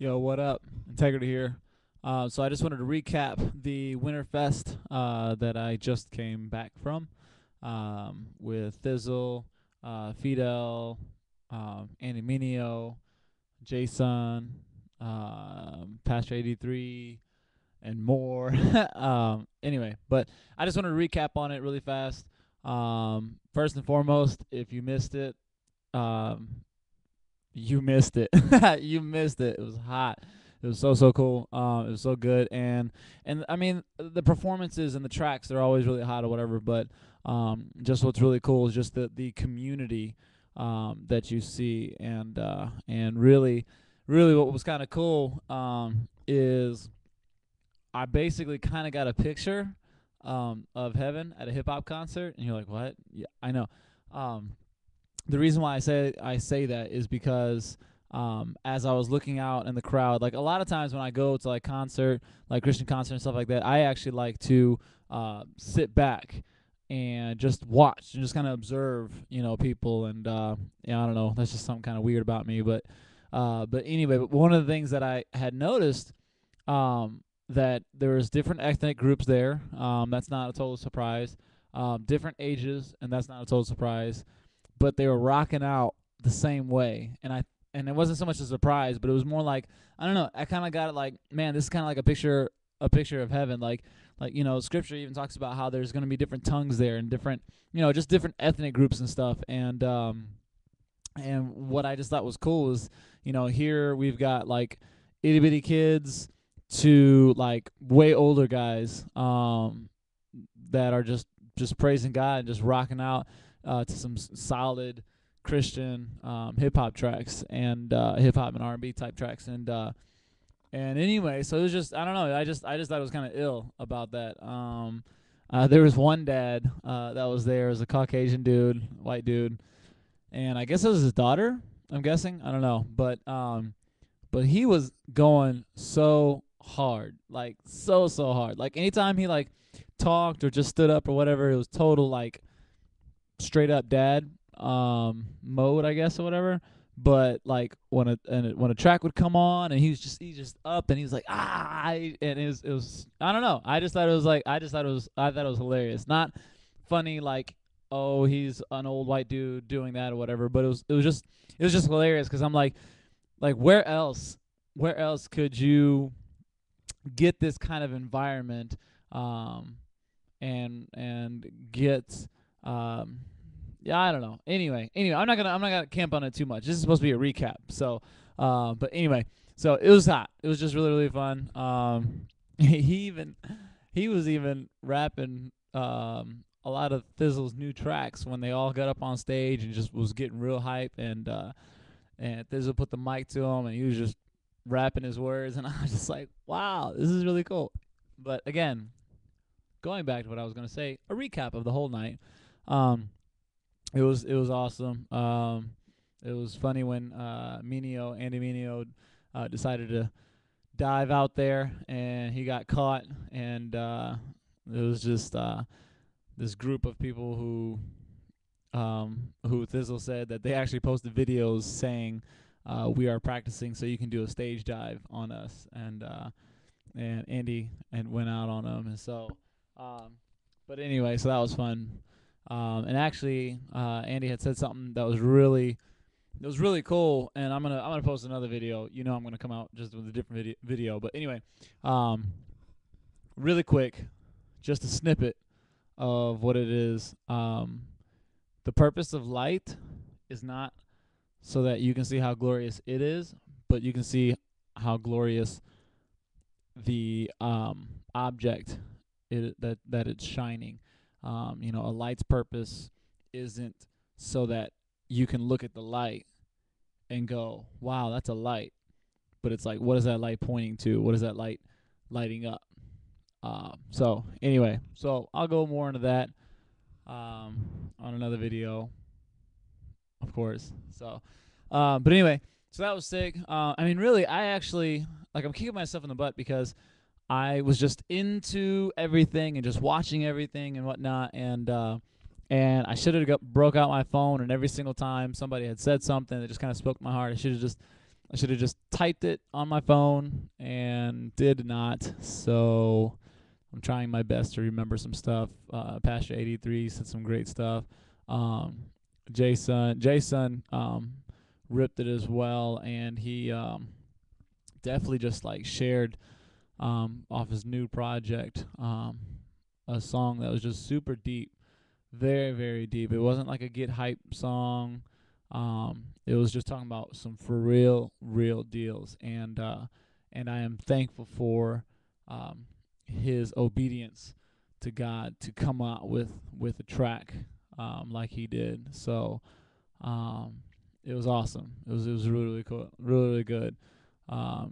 Yo, what up? Integrity here. So I just wanted to recap the Winterfest that I just came back from with Thizzle, Fidel, Andy Minio, Jason, Pastor 83, and more. Anyway, but I just wanted to recap on it really fast. First and foremost, if you missed it, um, you missed it. You missed it. It was hot. It was so cool. It was so good, and I mean the performances and the tracks they're always really hot or whatever. But just what's really cool is just the community that you see, and really what was kind of cool is I basically kind of got a picture of heaven at a hip hop concert, and you're like, what? Yeah, I know. Um, the reason why I say that is because as I was looking out in the crowd, like a lot of times when I go to like concert, like Christian concert and stuff like that, I actually like to sit back and just watch and just kind of observe, people. And yeah, I don't know, that's just something kind of weird about me. But anyway, but one of the things that I had noticed that there was different ethnic groups there. That's not a total surprise. Different ages, and that's not a total surprise, but they were rocking out the same way. And it wasn't so much a surprise, but it was more like, I don't know, I kind of got it like, man, this is kind of like a picture of heaven. Like scripture even talks about how there's going to be different tongues there and different, just different ethnic groups and stuff. And what I just thought was cool is, here we've got like itty bitty kids to like way older guys that are just praising God and just rocking out to some solid Christian hip hop tracks and hip hop and R&B type tracks. And anyway, so it was just, I don't know, I just thought it was kind of ill about that. There was one dad that was there. It was a Caucasian dude, white dude, and I guess it was his daughter. I'm guessing. I don't know, but he was going so hard, like so hard. Like anytime he like talked or just stood up or whatever, it was total like straight up dad mode, I guess, or whatever. But like when a track would come on and he's just up and he's like and it was I don't know. I thought it was hilarious. Not funny like, oh, he's an old white dude doing that or whatever, but it was just hilarious because I'm like where else could you get this kind of environment and get yeah, I don't know. Anyway, I'm not gonna camp on it too much. This is supposed to be a recap. So but anyway, so it was hot. It was just really fun. He was even rapping a lot of Thizzle's new tracks when they all got up on stage and just was getting real hype, and Thizzle put the mic to him and he was just rapping his words, and I was just like, wow, this is really cool. But again, going back to what I was gonna say, a recap of the whole night. It was awesome. It was funny when Andy Minio decided to dive out there and he got caught, and it was just this group of people who Thizzle said that they actually posted videos saying we are practicing so you can do a stage dive on us, and Andy and went out on them, and so but anyway, so that was fun. And actually, Andy had said something that was really cool, and I'm gonna post another video. I'm gonna come out just with a different video. But anyway, really quick, just a snippet of what it is. The purpose of light is not so that you can see how glorious it is, but you can see how glorious the object that it's shining. A light's purpose isn't so that you can look at the light and go, wow, that's a light. But it's like, what is that light pointing to? What is that light lighting up? So anyway, so I'll go more into that on another video, of course. So, but anyway, so that was sick. I mean, really, I actually, like, I'm kicking myself in the butt because I was just into everything and just watching everything and whatnot, and I should have broke out my phone, and every single time somebody had said something that just kind of spoke to my heart, I should have just I should have just typed it on my phone and did not. So I'm trying my best to remember some stuff. Pastor 83 said some great stuff. Um, Jason ripped it as well, and he definitely just like shared off his new project a song that was just super deep, very very deep. It wasn't like a get hype song. It was just talking about some for real deals, and I am thankful for um, his obedience to God to come out with a track like he did. So um, it was awesome. It was really cool, really good.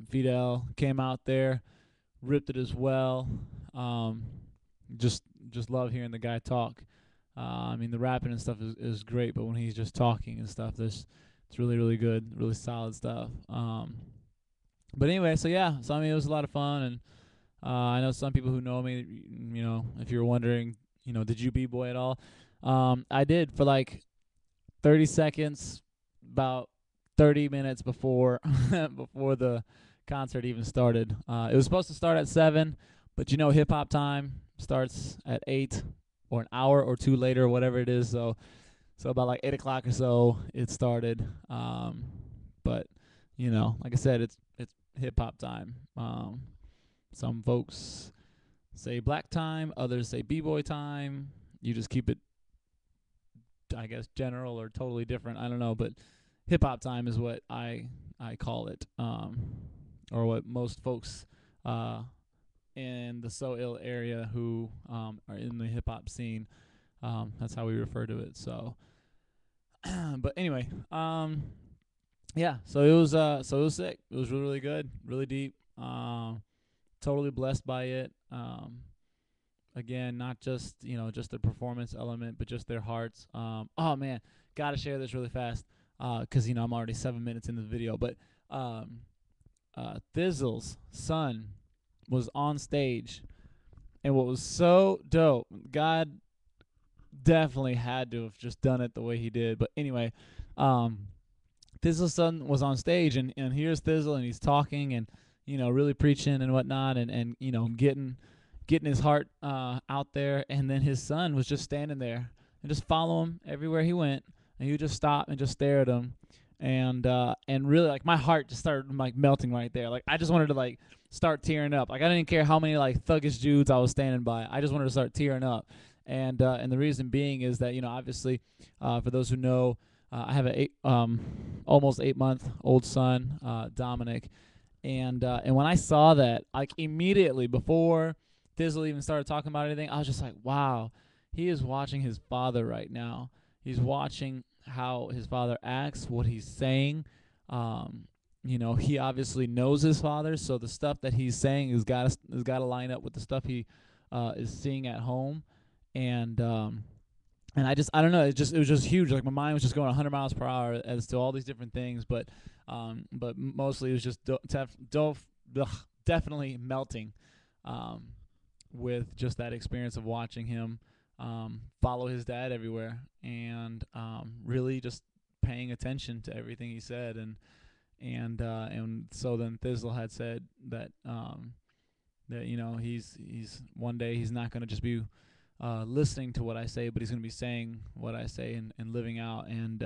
Fidel came out there, ripped it as well. Um, just just love hearing the guy talk. I mean, the rapping and stuff is great, but when he's just talking and stuff, it's really good, really solid stuff. But anyway, so yeah, so I mean, it was a lot of fun, and I know some people who know me. You know, if you're wondering, did you b-boy at all? I did for like 30 seconds, about 30 minutes before before the concert even started. It was supposed to start at 7, but hip hop time starts at 8 or an hour or two later, whatever it is. So about like 8 o'clock or so, it started. But like I said, it's hip hop time. Some folks say black time, others say b-boy time. You just keep it, I guess, general or totally different. I don't know, but hip hop time is what I call it, or what most folks in the So Ill area who are in the hip hop scene. That's how we refer to it. So, but anyway, yeah. So it was sick. It was really good, really deep. Totally blessed by it. Again, not just just the performance element, but just their hearts. Oh man, gotta share this really fast, cause I'm already 7 minutes into the video. But Thizzle's son was on stage, and what was so dope, God definitely had to have just done it the way he did. But anyway, Thizzle's son was on stage, and here's Thizzle, and he's talking and really preaching and whatnot, and getting his heart out there. And then his son was just standing there and just follow him everywhere he went, and he would just stop and just stare at him, and really, like, my heart just started like melting right there. Like, I just wanted to like start tearing up. Like, I didn't care how many like thuggish dudes I was standing by. I just wanted to start tearing up. And the reason being is that obviously, for those who know, I have a almost 8-month old son, Dominic, and when I saw that, like, immediately before Thizzle even started talking about anything, I was just like, wow, he is watching his father right now. He's watching how his father acts, what he's saying. He obviously knows his father, so the stuff that he's saying has got to line up with the stuff he is seeing at home. And I don't know, it was just huge. Like, my mind was just going 100 miles per hour as to all these different things, but mostly it was just definitely melting with just that experience of watching him follow his dad everywhere, and really just paying attention to everything he said. And so then Thizzle had said that he's one day he's not going to just be listening to what I say, but he's going to be saying what I say and living out. And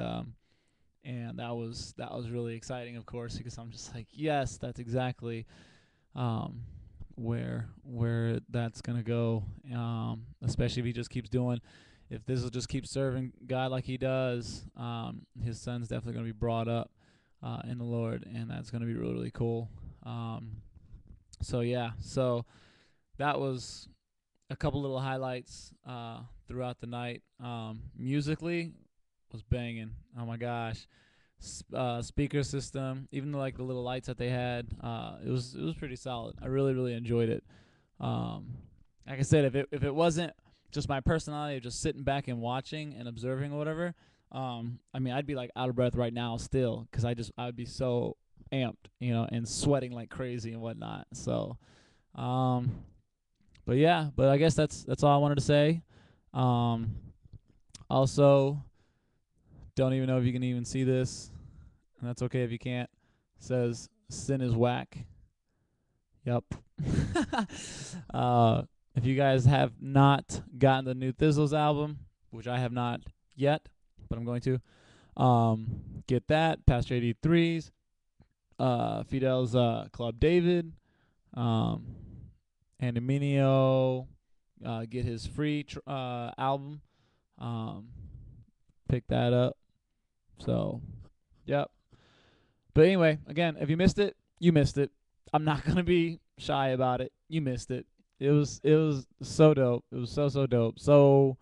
that was really exciting, of course, because I'm just like, yes, that's exactly where that's going to go, especially if he just keeps doing. If this will just keep serving God like he does, his son's definitely going to be brought up in the Lord, and that's going to be really, really cool. So that was a couple little highlights throughout the night. Musically was banging. Oh my gosh. Speaker system, even though, like, the little lights that they had, it was pretty solid. I really enjoyed it. Like I said, if it wasn't just my personality of just sitting back and watching and observing or whatever, I mean, I'd be like out of breath right now still, because I would be so amped, and sweating like crazy and whatnot. So, but I guess that's all I wanted to say. Also, don't even know if you can even see this, and that's okay if you can't. says sin is whack. Yep. If you guys have not gotten the new Thizzles album, which I have not yet, but I'm going to, get that. Pastor 83's, Fidel's Club David, and Eminio, get his free album. Pick that up. So, yep. But anyway, again, if you missed it, you missed it. I'm not gonna be shy about it. You missed it. It was so dope. It was so dope. So,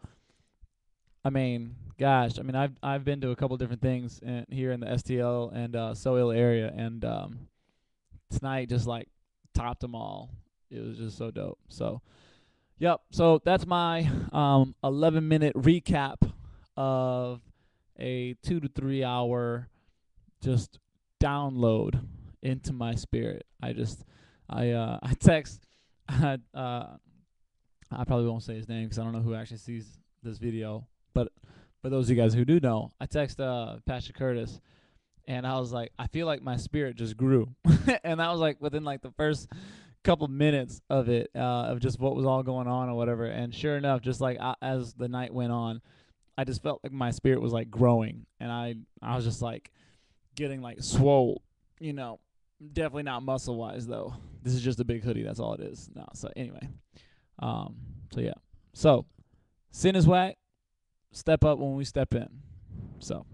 I mean, gosh, I mean, I've been to a couple different things here in the STL and Soil area, and tonight just like topped them all. It was just so dope. So, yep. So that's my 11-minute recap of a 2 to 3 hour just download into my spirit. I text. I probably won't say his name because I don't know who actually sees this video. But for those of you guys who do know, I text Pastor Curtis, and I was like, I feel like my spirit just grew, and that was like within like the first couple minutes of it, of just what was all going on or whatever. And sure enough, just like as the night went on, I just felt like my spirit was like growing, and I was just like getting like swole, you know. Definitely not muscle wise though. This is just a big hoodie. That's all it is. No. So anyway, so yeah. So sin is whack. Step up when we step in. So